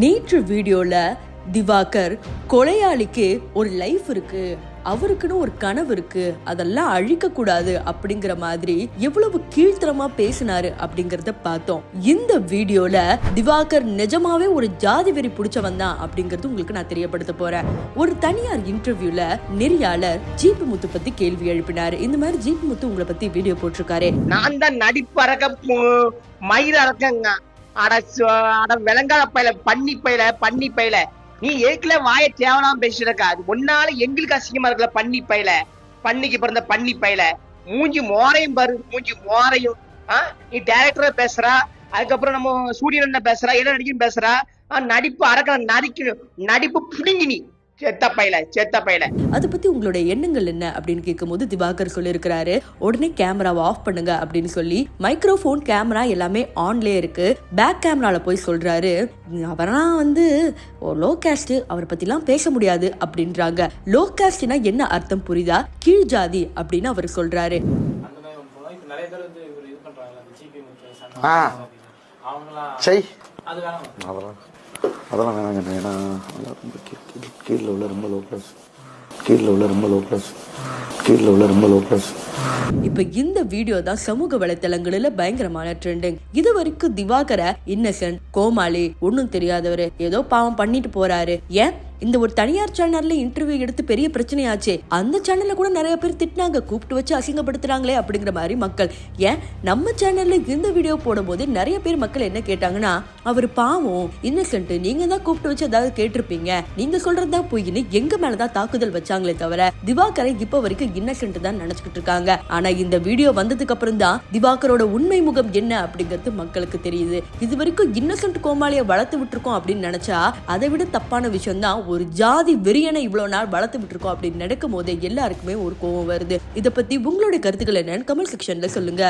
நேற்று வீடியோல திவாகர் கொலையாளிக்கு ஒரு லைஃப் இருக்கு, அவருக்குன்னு ஒரு கனவு இருக்கு, அதெல்லாம் அழிக்க கூடாது அப்படிங்கிற மாதிரி எவ்வளவு கீழ்த்தரமா பேசினாரு அப்படிங்கறத பார்த்தோம். இந்த வீடியோல திவாகர் நிஜமாவே ஒரு ஜாதி வெறி பிடிச்சவன் தான் அப்படிங்கறது உங்களுக்கு நான் தெரியப்படுத்த போறேன். ஒரு தனியார் இன்டர்வியூல நெறியாளர் ஜிபி முத்து பத்தி கேள்வி எழுப்பினாரு. இந்த மாதிரி ஜிபி முத்து உங்களை பத்தி வீடியோ போட்டிருக்காரு. நான் தான் நடிப்பறக்க மயிர அறக்கங்க, அட விலங்கால பயில பண்ணி பயில நீ ஏற்கல வாய தேவலாம் பேசிருக்கா. அது ஒன்னால எங்களுக்கு அசிங்கமா இருக்கல. பண்ணி பயில பண்ணிக்கு பிறந்த பண்ணி பயில மூஞ்சி மோரையும் பாரு, மூஞ்சி மோரையும். நீ டைரக்டரா பேசுறா, அதுக்கப்புறம் நம்ம சூரியன் பேசுறா, என்ன நடிக்கணும் பேசுறா. நடிப்பு அறக்க நடிப்பு புடுங்கி நீ செத்த பையல. அதை பத்தி உங்களுடைய எண்ணங்கள் என்ன அப்படின்னு கேட்கும் போது திவாகர் சொல்லியிருக்கிறாரு, உடனே கேமராவை ஆஃப் பண்ணுங்க அப்படின்னு சொல்லி மைக்ரோஃபோன் கேமரா எல்லாமே ஆன்லயே இருக்கு. பேக் கேமரால போய் சொல்றாரு, அவரெல்லாம் லோ காஸ்ட், அவரை பத்தி எல்லாம் பேச முடியாது அப்படின்றாங்க. லோ காஸ்ட்னா என்ன அர்த்தம் புரியுதா? கீழ் ஜாதி அப்படின்னு அவர் சொல்றாரு. அதெல்லாம் வேணாங்க, ஏன்னா கீழே உள்ள ரொம்ப லோ கிளாஸ். இப்ப இந்த வீடியோ தான் சமூக வலைத்தளங்களில பயங்கரமான ட்ரெண்டிங். இது வரைக்கும் திவாகரை இன்னசென்ட், கோமாளி, ஒன்னும் தெரியாதவரு, ஏதோ பாவம் பண்ணிட்டு போறாரு. ஏன் இந்த ஒரு தனியார் சேனல்ல இன்டர்வியூ எடுத்து பெரிய பிரச்சனையாச்சு. அந்த சேனல்ல கூட நிறைய பேர் திட்டினாங்க, கூப்பிட்டு வச்சு அசிங்கப்படுத்துறாங்களே அப்படிங்கிற மாதிரி மக்கள். ஏன் நம்ம சேனல்ல இந்த வீடியோ போடும் போது நிறைய பேர் மக்கள் என்ன கேட்டாங்கன்னா, அவர் பாவம் இன்னசென்ட், நீங்க தான் கூப்பிட்டு வச்சு ஏதாவது கேட்டிருப்பீங்க, நீங்க சொல்றதுதான் பொய்ன்னு எங்க மேலதான் தாக்குதல் வச்சாங்களே தவிர திவாகரை இப்ப வரைக்கும் இன்னசென்ட் தான் நினைச்சுக்கிட்டு இருக்காங்க. ஆனா இந்த வீடியோ வந்ததுக்கு அப்புறம் தான் திவாகரோட உண்மை முகம் என்ன அப்படிங்கிறது மக்களுக்கு தெரியுது. இது வரைக்கும் இன்னசென்ட் கோமாளியை வளர்த்து விட்டுருக்கோம் அப்படின்னு நினைச்சா அதை விட தப்பான விஷயம் தான் ஒரு ஜாதி வெறியனை இவ்வளவு நாள் வளர்த்து விட்டுருக்கோம் அப்படின்னு நடக்கும் போது எல்லாருக்குமே ஒரு கோவம் வருது. இதை பத்தி உங்களுடைய கருத்துக்கள் என்னன்னு கமெண்ட் செக்ஷன்ல சொல்லுங்க.